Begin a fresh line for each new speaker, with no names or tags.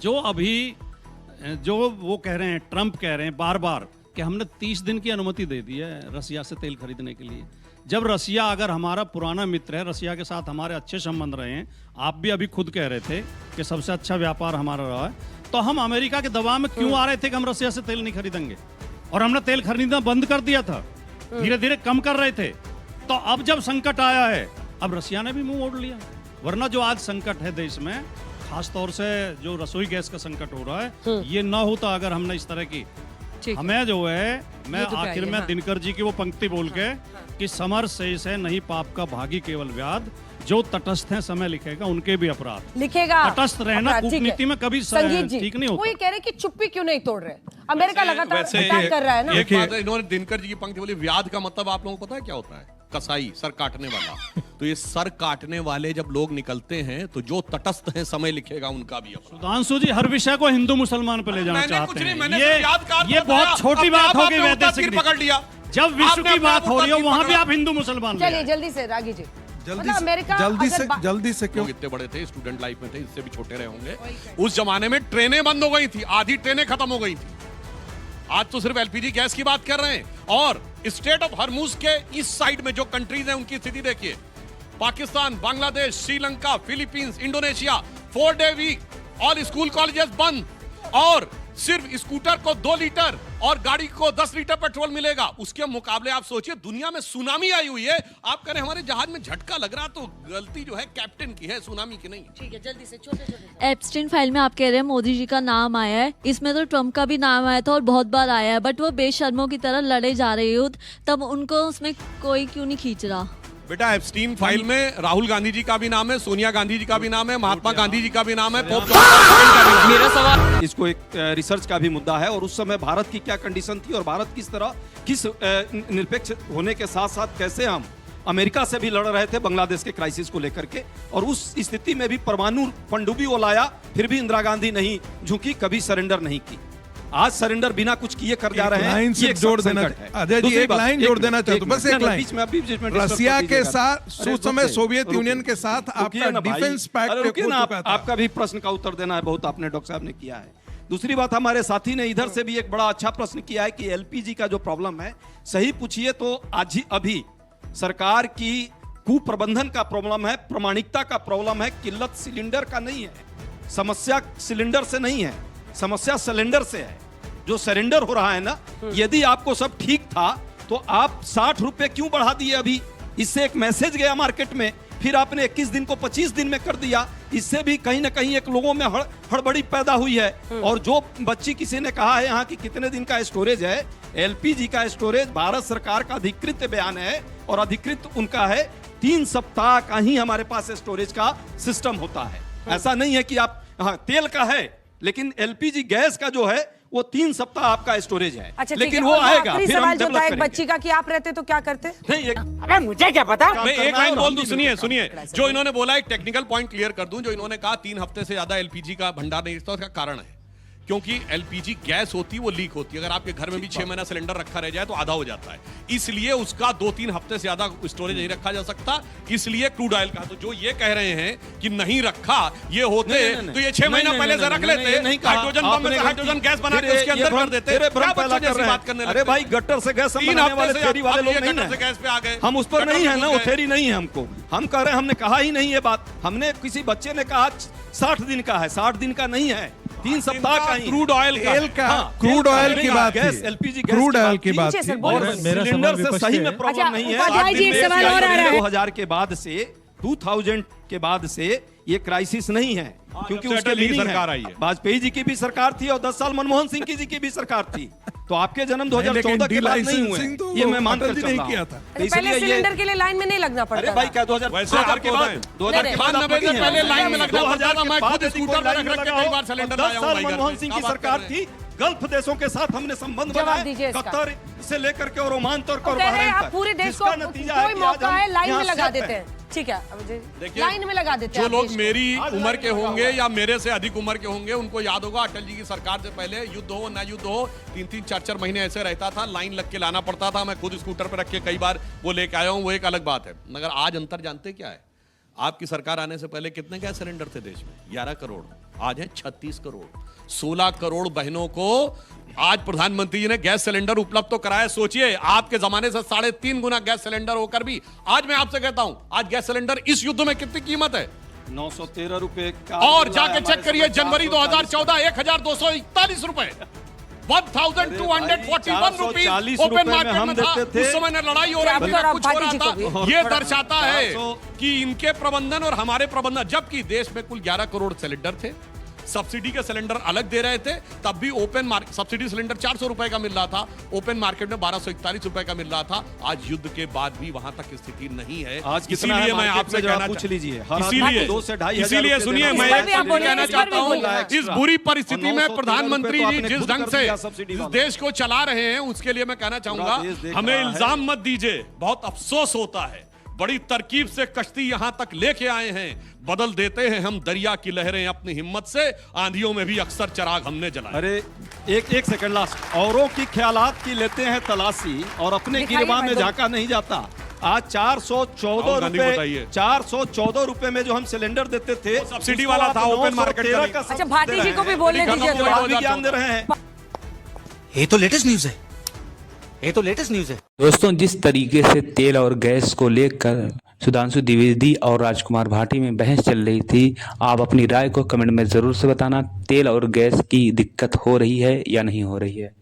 जो अभी जो वो कह रहे हैं, ट्रंप कह रहे हैं बार बार कि हमने 30 दिन की अनुमति दे दी है रसिया से तेल खरीदने के लिए। जब रसिया अगर हमारा पुराना मित्र है, रसिया के साथ हमारे अच्छे संबंध रहे हैं, आप भी अभी खुद कह रहे थे कि सबसे अच्छा व्यापार हमारा रहा है, तो हम अमेरिका के दबाव में क्यों आ रहे थे कि हम रसिया से तेल नहीं खरीदेंगे? और हमने तेल खरीदना बंद कर दिया था, धीरे धीरे कम कर रहे थे। तो अब जब संकट आया है, अब रसिया ने भी मुंह मोड़ लिया। वरना जो आज संकट है देश में, खास तौर से जो रसोई गैस का संकट हो रहा है, ये ना होता अगर हमने इस तरह की, हमें जो है, मैं तो आखिर में दिनकर जी की वो पंक्ति बोल के कि समर शेष है नहीं पाप का भागी केवल व्याध, जो तटस्थ हैं समय लिखेगा उनके भी अपराध।
लिखेगा
तटस्थ रहना कूटनीति में कभी ठीक नहीं होता।
वो ये कह रहे कि चुप्पी क्यों नहीं तोड़ रहे? अमेरिका लगातार अटैक कर रहा है ना।
एक बात है, इन्होंने दिनकर जी की पंक्ति बोली, व्याध का मतलब आप लोगों को पता है क्या होता है? कसाई, सर काटने वाला। तो ये सर काटने वाले जब लोग निकलते हैं तो जो तटस्थ हैं समय लिखेगा उनका भी अपराध।
सुधांशु जी हर विषय को हिंदू मुसलमान पे ले जाना चाहते हैं। ये
तो
बहुत छोटी बात होगी वैदेशिक।
पकड़ लिया।
जब विश्व की बात हो रही हो वहां भी आप हिंदू मुसलमान।
चलिए जल्दी से रागी जी,
जल्दी से क्यों? इतने बड़े थे, स्टूडेंट लाइफ में थे, इससे भी छोटे रहे होंगे। उस जमाने में ट्रेनें बंद हो गई थी, आधी ट्रेनें खत्म हो गई थी। आज तो सिर्फ एलपीजी गैस की बात कर रहे हैं। और स्टेट ऑफ हरमुज के इस साइड में जो कंट्रीज हैं उनकी स्थिति देखिए, Pakistan, Bangladesh, Sri Lanka, Philippines, Indonesia, 4 day week, all school colleges बंद, और सिर्फ स्कूटर को 2 लीटर और गाड़ी को 10 लीटर पेट्रोल मिलेगा। उसके मुकाबले आप सोचिए दुनिया में सुनामी आई हुई है, आप कह रहे हमारे जहाज में झटका लग रहा, तो गलती जो है कैप्टन की है, सुनामी की नहीं।
ठीक है, जल्दी से छोटे
एप्स्टीन फाइल में आप कह रहे हैं मोदी जी का नाम आया है, इसमें तो ट्रम्प का भी नाम आया था और बहुत बार आया है, बट वो बेशर्मों की तरह लड़े जा रहे युद्ध, तब उनको उसमें कोई क्यों नहीं खींच रहा?
बेटा एप्स्टीन फाइल में राहुल गांधी जी का भी नाम है, सोनिया गांधी जी का भी नाम है, महात्मा गांधी जी का भी नाम है, पोप
मेरा सवाल, इसको एक रिसर्च का भी मुद्दा है और उस समय भारत की क्या कंडीशन थी और भारत किस निरपेक्ष होने के साथ साथ कैसे हम अमेरिका से भी लड़ रहे थे बांग्लादेश के क्राइसिस को लेकर के, और उस स्थिति में भी परमाणु पनडुब्बी वो लाया, फिर भी इंदिरा गांधी नहीं झुकी, कभी सरेंडर नहीं की। आज सरेंडर बिना कुछ किए कर जा रहे हैं।
ये एक जोड़ देना अजय जी, एक लाइन जोड़ देना चाहता हूं, बस एक लाइन। रसिया के साथ उस समय सोवियत यूनियन के साथ आपका डिफेंस पैक्ट हो चुका था।
आपका भी प्रश्न का उत्तर देना है, बहुत आपने डॉक्टर साहब ने किया है। दूसरी बात, हमारे साथी ने इधर से भी एक बड़ा अच्छा प्रश्न किया है कि एलपीजी का जो प्रॉब्लम है, सही पूछिए तो आज ही अभी सरकार की कुप्रबंधन का प्रॉब्लम है, प्रामाणिकता का प्रॉब्लम है, किल्लत सिलेंडर का नहीं है। समस्या सिलेंडर से नहीं है, समस्या सिलेंडर से है। जो सरेंडर हो रहा है ना, यदि आपको सब ठीक था तो आप 60 रुपए क्यों बढ़ा दिए? अभी इससे एक मैसेज गया मार्केट में, फिर आपने 21 दिन को 25 दिन में कर दिया। इससे भी कहीं ना कहीं एक लोगों में हड़बड़ी पैदा हुई है। और जो बच्ची किसी ने कहा है यहाँ की कितने दिन का स्टोरेज है, एलपीजी का स्टोरेज भारत सरकार का अधिकृत बयान है और अधिकृत उनका है 3 सप्ताह का ही हमारे पास स्टोरेज का सिस्टम होता है। ऐसा नहीं है कि आप, हाँ तेल का है, लेकिन एलपीजी गैस का जो है वो 3 सप्ताह आपका स्टोरेज है।
अच्छा,
लेकिन वो आएगा, फिर हम
डेवलप करेंगे। बच्ची का कि आप रहते तो क्या करते?
नहीं,
अबे मुझे क्या पता।
मैं एक लाइन बोल दूं, सुनिए जो इन्होंने बोला, एक टेक्निकल पॉइंट क्लियर कर दूं। जो इन्होंने कहा 3 हफ्ते से ज्यादा एलपीजी का भंडार नहीं रहता, उसका कारण है क्योंकि एलपीजी गैस होती है वो लीक होती है। अगर आपके घर में भी 6 महीना सिलेंडर रखा रह जाए तो आधा हो जाता है, इसलिए उसका 2-3 हफ्ते से ज्यादा स्टोरेज नहीं रखा जा सकता, इसलिए क्रूड ऑयल का। तो जो ये कह रहे हैं कि नहीं रखा, ये होते तो ये 6 महीना पहले से रख लेते, हाइड्रोजन बम में से हाइड्रोजन गैस बना के उसके अंदर कर देते। बात करने,
अरे भाई गटर से गैस बनाने वाले थ्योरी वाले लोग नहीं है,
गैस पे आ गए।
हम उस पर नहीं है ना, वो थ्योरी नहीं है हमको। हम कह रहे हैं, हमने कहा ही नहीं ये बात। हमने किसी बच्चे ने कहा 60 दिन का है, 60 दिन का नहीं है, 3 सप्ताह का ही।
क्रूड ऑयल
क्रूड ऑयल की बात,
गैस एलपीजी
क्रूड ऑयल की बात थी।
और सिलेंडर से सही में प्रॉब्लम नहीं है। 2000 के बाद से 2000 के बाद से ये क्राइसिस नहीं है, क्योंकि उसके लिए सरकार आई है। वाजपेयी जी की भी सरकार थी और 10 साल मनमोहन सिंह की जी की भी सरकार थी। तो आपके जन्म 2014 के बाद नहीं हुए, ये मैं मानकर चल रहा हूं।
पहले सिलेंडर के लिए लाइन में नहीं लगना पड़ता।
अरे भाई क्या 2000 के बाद 2000 के बाद
पहले लाइन में लगना पड़ता था। मैं खुद स्कूटर
लाइन
रख के कई बार सिलेंडर लाया हूं।
10 साल मनमोहन सिंह की सरकार थी, गल्फ देशों के साथ हमने संबंध बनाए, कतर से लेकर के और ओमान तक और बहरीन तक।
पूरे देश को कोई मौका है लाइन में लगा देते हैं। ठीक है, लाइन में लगा देते हैं।
जो लोग मेरी उम्र के होंगे या मेरे से अधिक उम्र के होंगे, उनको याद होगा अटल जी की सरकार से पहले युद्ध हो न युद्ध हो, 3-3, 4-4 महीने ऐसे रहता था, लाइन लग के लाना पड़ता था। मैं खुद स्कूटर पर रख के कई बार वो लेके आया हूं, वो एक अलग बात है। मगर आज अंतर जानते क्या है? आपकी सरकार आने से पहले कितने गैस सिलेंडर थे देश में? 11 करोड़। आज है 36 करोड़। 16 करोड़ बहनों को आज प्रधानमंत्री जी ने गैस सिलेंडर उपलब्ध तो कराया। सोचिए आपके जमाने से 3.5 गुना गैस सिलेंडर होकर भी आज मैं आपसे कहता हूं, आज गैस सिलेंडर इस युद्ध में कितनी कीमत है?
913 रुपए का।
और जाके चेक करिए जनवरी 2014 1241 रुपए, 1241 रुपीज ओपन मार्केट में था। उस समय न लड़ाई हो रही थी, कुछ हो रहा था। ये दर्शाता है कि इनके प्रबंधन और हमारे प्रबंधन, जबकि देश में कुल 11 करोड़ सिलेंडर थे, सब्सिडी के सिलेंडर अलग दे रहे थे, तब भी ओपन मार्केट सब्सिडी सिलेंडर 400 रुपए का मिल रहा था, ओपन मार्केट में 1241 रुपए का मिल रहा था। आज युद्ध के बाद भी वहां तक स्थिति नहीं है।
आज इसीलिए मैं आपसे कहना पूछ लीजिए,
इसीलिए सुनिए, मैं कहना चाहता हूं, इस बुरी परिस्थिति में प्रधानमंत्री जी जिस ढंग से इस देश को चला रहे हैं, उसके लिए मैं कहना चाहूंगा, हमें इल्जाम मत दीजिए। बहुत अफसोस होता है, बड़ी तरकीब से कश्ती यहां तक लेके आए हैं, बदल देते हैं हम दरिया की लहरें अपनी हिम्मत से, आंधियों में भी अक्सर चिराग हमने जलाए।
अरे एक सेकंड लास्ट, औरों की ख्यालात की लेते हैं तलाशी और अपने गिरबा में झांका नहीं जाता। आज 414 रुपए में जो हम सिलेंडर देते थे,
सब्सिडी वाला था, ओपन मार्केट का।
अच्छा भाटी जी को भी बोलने दीजिए,
ज्ञान दे रहे हैं।
ये तो लेटेस्ट न्यूज है, ये तो लेटेस्ट न्यूज है।
दोस्तों, जिस तरीके से तेल और गैस को लेकर सुधांशु द्विवेदी और राजकुमार भाटी में बहस चल रही थी, आप अपनी राय को कमेंट में जरूर से बताना। तेल और गैस की दिक्कत हो रही है या नहीं हो रही है।